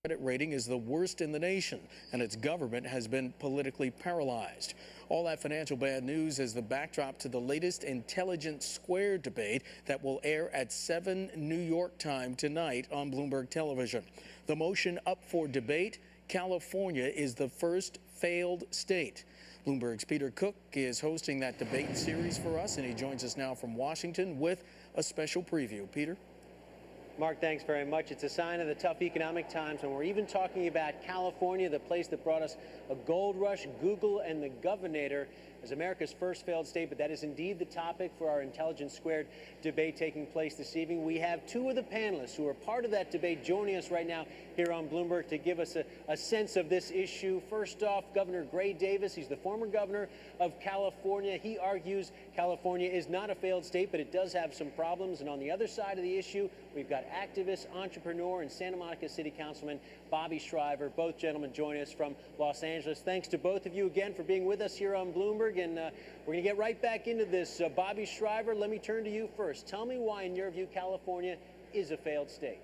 credit rating is the worst in the nation, and its government has been politically paralyzed. All that financial bad news is the backdrop to the latest Intelligence Squared debate that will air at 7 New York time tonight on Bloomberg Television. The motion up for debate: California is the first failed state. Bloomberg's Peter Cook is hosting that debate series for us, and he joins us now from Washington with a special preview. Peter? Mark, thanks very much. It's a sign of the tough economic times when we're even talking about California, the place that brought us a gold rush, Google, and the governor as America's first failed state. But that is indeed the topic for our Intelligence Squared debate taking place this evening. We have two of the panelists who are part of that debate joining us right now here on Bloomberg to give us a sense of this issue. First off, Governor Gray Davis. He's the former governor of California. He argues California is not a failed state, but it does have some problems. And on the other side of the issue, we've got activist, entrepreneur, and Santa Monica City Councilman Bobby Shriver. Both gentlemen join us from Los Angeles. Thanks to both of you again for being with us here on Bloomberg. And we're going to get right back into this. Bobby Shriver, let me turn to you first. Tell me why, in your view, California is a failed state.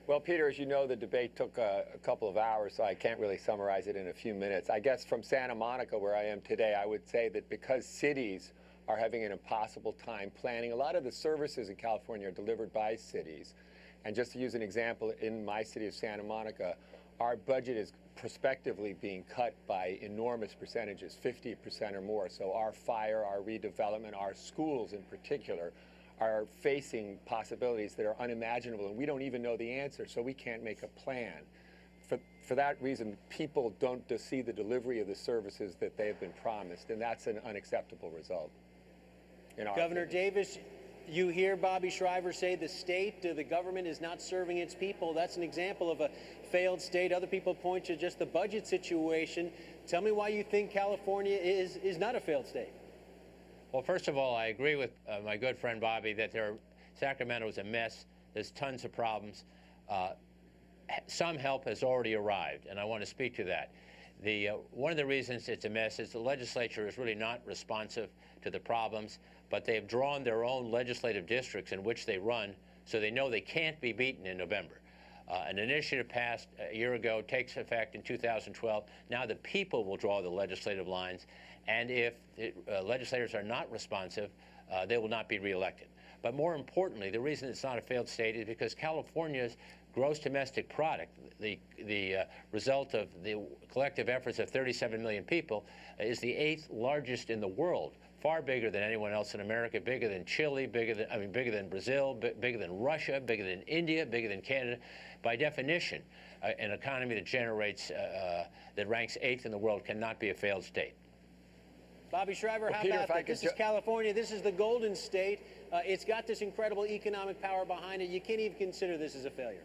Well, Peter, as you know, the debate took a couple of hours, so I can't really summarize it in a few minutes. I guess from Santa Monica, where I am today, I would say that because cities are having an impossible time planning, a lot of the services in California are delivered by cities. And just to use an example, in my city of Santa Monica, our budget is prospectively being cut by enormous percentages, 50% or more. So our fire, our redevelopment, our schools in particular, are facing possibilities that are unimaginable, and we don't even know the answer, so we can't make a plan. For that reason, people don't see the delivery of the services that they have been promised, and that's an unacceptable result. Governor Davis, you hear Bobby Shriver say the state, the government is not serving its people. That's an example of a failed state. Other people point to just the budget situation. Tell me why you think California is not a failed state. Well, first of all, I agree with my good friend Bobby that Sacramento is a mess. There's tons of problems. Some help has already arrived, and I want to speak to that. One of the reasons it's a mess is the legislature is really not responsive to the problems, but they have drawn their own legislative districts in which they run, so they know they can't be beaten in November. An initiative passed a year ago takes effect in 2012. Now the people will draw the legislative lines, and if legislators are not responsive, they will not be reelected. But more importantly, the reason it's not a failed state is because California's gross domestic product, the result of the collective efforts of 37 million people, is the 8th largest in the world, far bigger than anyone else in America, bigger than Chile, bigger than Brazil, bigger than Russia, bigger than India, bigger than Canada. By definition, an economy that generates, that ranks 8th in the world cannot be a failed state. Bobby Shriver, how about that? This is California. This is the Golden State. It's got this incredible economic power behind it. You can't even consider this as a failure.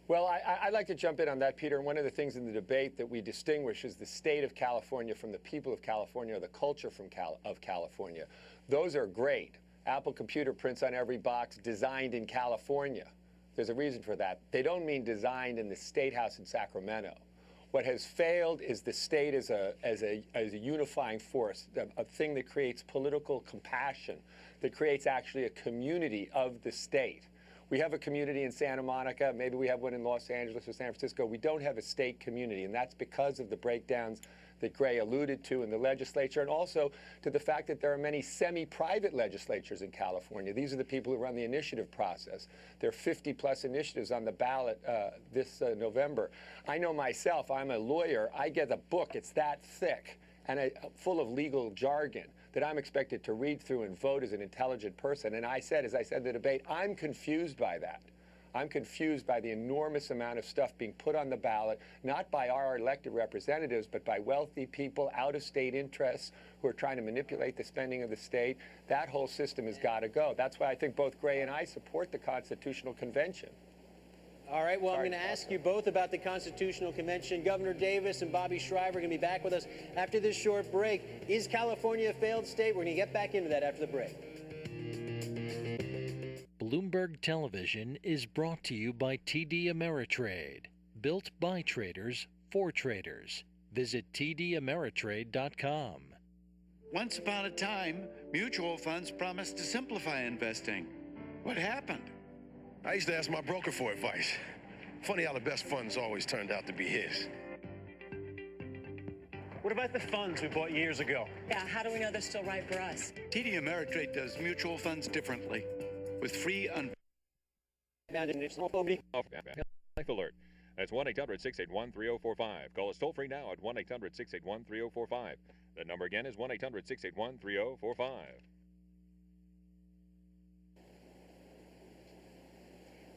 Well, I'd like to jump in on that, Peter. And one of the things in the debate that we distinguish is the state of California from the people of California, or the culture of California. Those are great. Apple Computer prints on every box, designed in California. There's a reason for that. They don't mean designed in the State House in Sacramento. What has failed is the state as a unifying force, a thing that creates political compassion, that creates actually a community of the state. We have a community in Santa Monica, maybe we have one in Los Angeles or San Francisco. We don't have a state community, and that's because of the breakdowns that Gray alluded to in the legislature, and also to the fact that there are many semi-private legislatures in California. These are the people who run the initiative process. There are 50-plus initiatives on the ballot this November. I know myself, I'm a lawyer. I get a book, it's that thick, and full of legal jargon that I'm expected to read through and vote as an intelligent person. And I said, as I said in the debate, I'm confused by that. I'm confused by the enormous amount of stuff being put on the ballot, not by our elected representatives, but by wealthy people, out-of-state interests who are trying to manipulate the spending of the state. That whole system has got to go. That's why I think both Gray and I support the Constitutional Convention. All right, well, I'm going to ask you both about the Constitutional Convention. Governor Davis and Bobby Shriver are going to be back with us after this short break. Is California a failed state? We're going to get back into that after the break. Bloomberg Television is brought to you by TD Ameritrade. Built by traders for traders. Visit tdameritrade.com. Once upon a time, mutual funds promised to simplify investing. What happened? I used to ask my broker for advice. Funny how the best funds always turned out to be his. What about the funds we bought years ago? Yeah, how do we know they're still right for us? TD Ameritrade does mutual funds differently, with free Alert. That's 1-800-681-3045. Call us toll free now at 1-800-681-3045. That number again is 1-800-681-3045.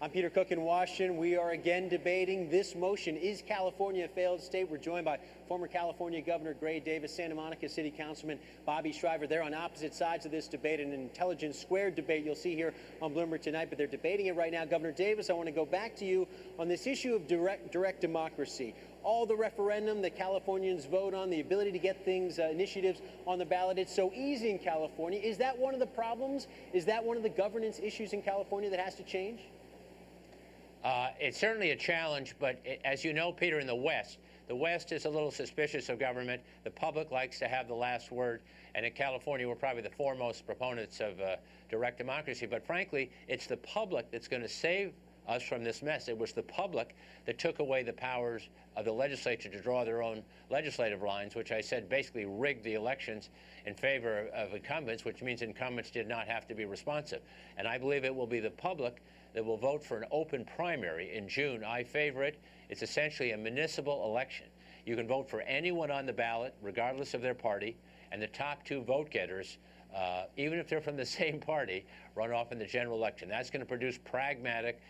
I'm Peter Cook in Washington. We are again debating this motion. Is California a failed state? We're joined by former California Governor Gray Davis, Santa Monica City Councilman Bobby Shriver. They're on opposite sides of this debate, an intelligence squared debate you'll see here on Bloomberg tonight, but they're debating it right now. Governor Davis, I want to go back to you on this issue of direct democracy. All the referendum that Californians vote on, the ability to get things, initiatives on the ballot, it's so easy in California. Is that one of the problems? Is that one of the governance issues in California that has to change? It's certainly a challenge, but as you know, Peter, in the West is a little suspicious of government. The public likes to have the last word, and in California, we're probably the foremost proponents of direct democracy. But frankly, it's the public that's going to save us from this mess. It was the public that took away the powers of the legislature to draw their own legislative lines, which I said basically rigged the elections in favor of incumbents, which means incumbents did not have to be responsive. And I believe it will be the public that will vote for an open primary in June. I favor it. It's essentially a municipal election. You can vote for anyone on the ballot, regardless of their party, and the top two vote getters, even if they're from the same party, run off in the general election. That's going to produce pragmatic,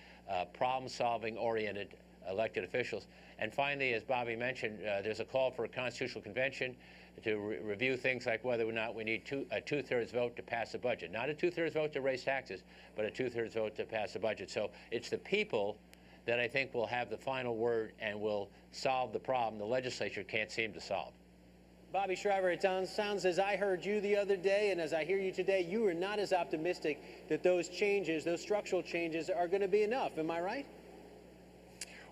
problem-solving oriented elected officials. And finally, as Bobby mentioned, there's a call for a constitutional convention to review things like whether or not we need a two-thirds vote to pass a budget. Not a two-thirds vote to raise taxes, but a two-thirds vote to pass a budget. So it's the people that I think will have the final word and will solve the problem the legislature can't seem to solve. Bobby Shriver, it sounds as I heard you the other day and as I hear you today, you are not as optimistic that those changes, those structural changes, are going to be enough. Am I right?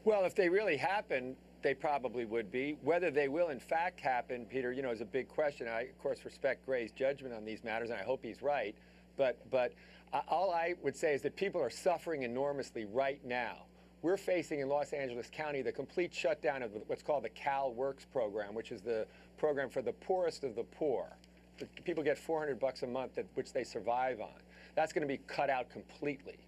Well, if they really happen, they probably would be. Whether they will in fact happen, Peter, is a big question. I, of course, respect Gray's judgment on these matters, and I hope he's right. But all I would say is that people are suffering enormously right now. We're facing in Los Angeles County the complete shutdown of what's called the Cal Works program, which is the program for the poorest of the poor. People get $400 a month, which they survive on. That's going to be cut out completely.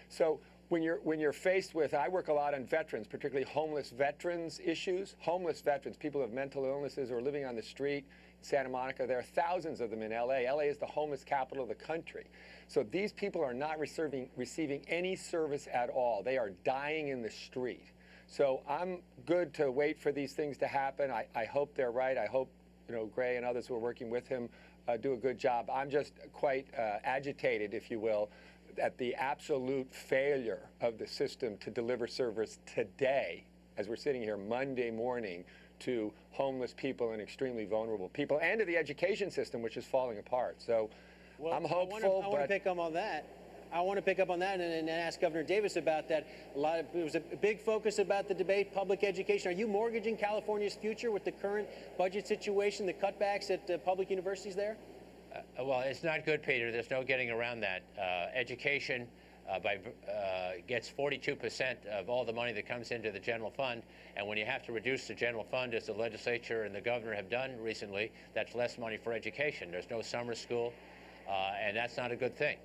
So when you're faced with, I work a lot on veterans, particularly homeless veterans issues. Homeless veterans, people who have mental illnesses or are living on the street in Santa Monica. There are thousands of them in LA. LA is the homeless capital of the country. So these people are not receiving any service at all. They are dying in the street. So I'm good to wait for these things to happen. I hope they're right. I hope Gray and others who are working with him do a good job. I'm just quite agitated, if you will, at the absolute failure of the system to deliver service today, as we're sitting here Monday morning, to homeless people and extremely vulnerable people, and to the education system, which is falling apart. So well, I'm hopeful. I want to pick up on that. I want to pick up on that and ask Governor Davis about that. It was a big focus about the debate, public education. Are you mortgaging California's future with the current budget situation, the cutbacks at public universities there? Well, it's not good, Peter. There's no getting around that. Education gets 42% of all the money that comes into the general fund, and when you have to reduce the general fund, as the legislature and the governor have done recently, that's less money for education. There's no summer school, and that's not a good thing.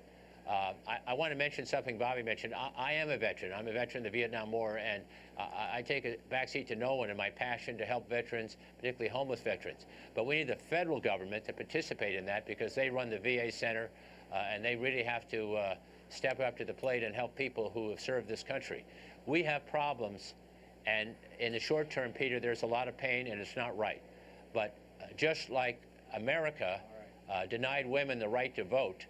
I want to mention something Bobby mentioned. I am a veteran. I'm a veteran of the Vietnam War, and I take a backseat to no one in my passion to help veterans, particularly homeless veterans. But we need the federal government to participate in that because they run the VA Center, and they really have to step up to the plate and help people who have served this country. We have problems, and in the short term, Peter, there's a lot of pain, and it's not right. But just like America denied women the right to vote,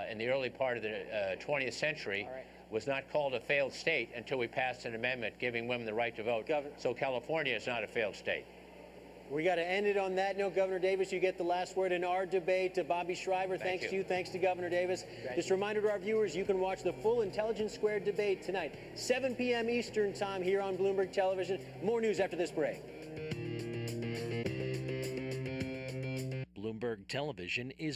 in the early part of the 20th century, was not called a failed state until we passed an amendment giving women the right to vote. So California is not a failed state. We got to end it on that note. Governor Davis, you get the last word in our debate. Bobby Shriver, thanks to you. Thanks to Governor Davis. Just a reminder to our viewers, you can watch the full Intelligence Squared debate tonight, 7 p.m. Eastern Time here on Bloomberg Television. More news after this break. Bloomberg Television is